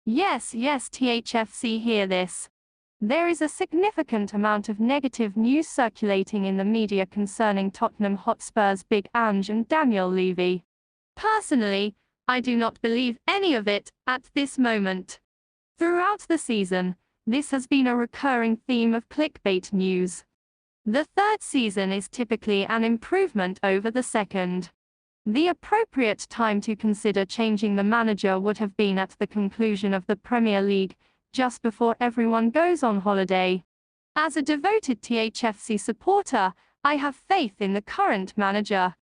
Yes, yes, THFC, hear this. There is a significant amount of negative news circulating in the media concerning Tottenham Hotspur's big Ange and Daniel Levy. Personally, I do not believe any of it at this moment. Throughout the season, this has been a recurring theme of clickbait news. The third season is typically an improvement over the second. The appropriate time to consider changing the manager would have been at the conclusion of the Premier League, just before everyone goes on holiday. As a devoted THFC supporter, I have faith in the current manager.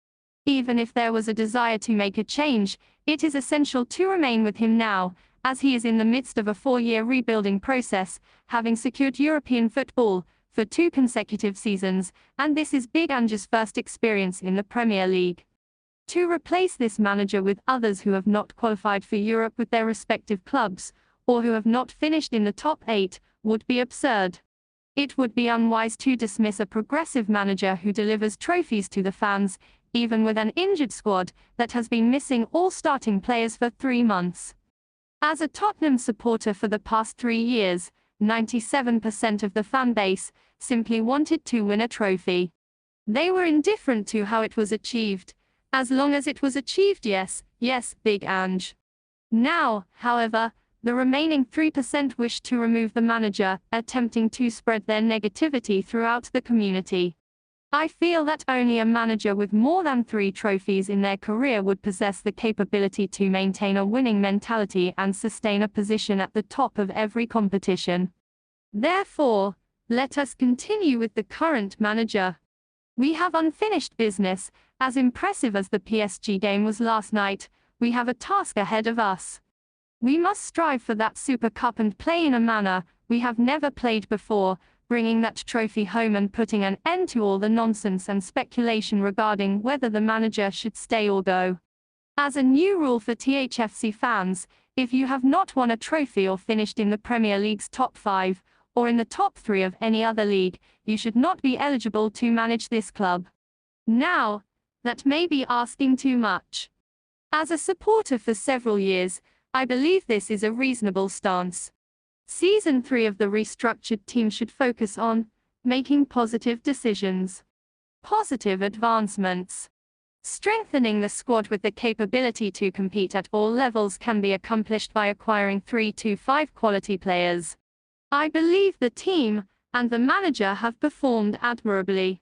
Even if there was a desire to make a change, it is essential to remain with him now, as he is in the midst of a 4-year rebuilding process, having secured European football for 2 consecutive seasons, and this is Big Ange's first experience in the Premier League. To replace this manager with others who have not qualified for Europe with their respective clubs, or who have not finished in the top 8, would be absurd. It would be unwise to dismiss a progressive manager who delivers trophies to the fans, even with an injured squad that has been missing all starting players for 3 months. As a Tottenham supporter for the past 3 years, 97% of the fan base simply wanted to win a trophy. They were indifferent to how it was achieved, as long as it was achieved. Yes, Big Ange. Now, however, the remaining 3% wished to remove the manager, attempting to spread their negativity throughout the community. I feel that only a manager with more than 3 trophies in their career would possess the capability to maintain a winning mentality and sustain a position at the top of every competition. Therefore, let us continue with the current manager. We have unfinished business. As impressive as the PSG game was last night, we have a task ahead of us. We must strive for that Super Cup and play in a manner we have never played before, bringing that trophy home and putting an end to all the nonsense and speculation regarding whether the manager should stay or go. As a new rule for THFC fans, if you have not won a trophy or finished in the Premier League's top 5, or in the top 3 of any other league, you should not be eligible to manage this club. Now, that may be asking too much. As a supporter for several years, I believe this is a reasonable stance. Season 3 of the restructured team should focus on making positive decisions, positive advancements. Strengthening the squad with the capability to compete at all levels can be accomplished by acquiring 3 to 5 quality players. I believe the team and the manager have performed admirably.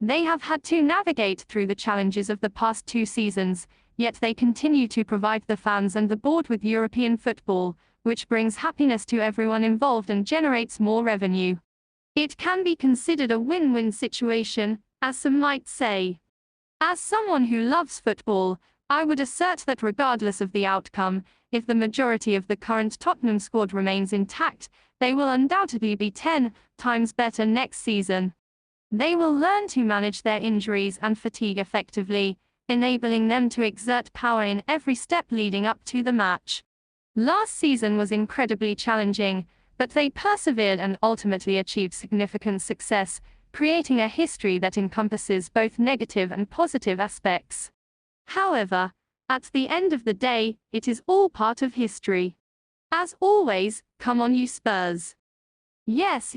They have had to navigate through the challenges of the past 2 seasons, yet they continue to provide the fans and the board with European football, which brings happiness to everyone involved and generates more revenue. It can be considered a win-win situation, as some might say. As someone who loves football, I would assert that regardless of the outcome, if the majority of the current Tottenham squad remains intact, they will undoubtedly be 10 times better next season. They will learn to manage their injuries and fatigue effectively, enabling them to exert power in every step leading up to the match. Last season was incredibly challenging, but they persevered and ultimately achieved significant success, creating a history that encompasses both negative and positive aspects. However, at the end of the day, it is all part of history. As always, come on you Spurs. Yes.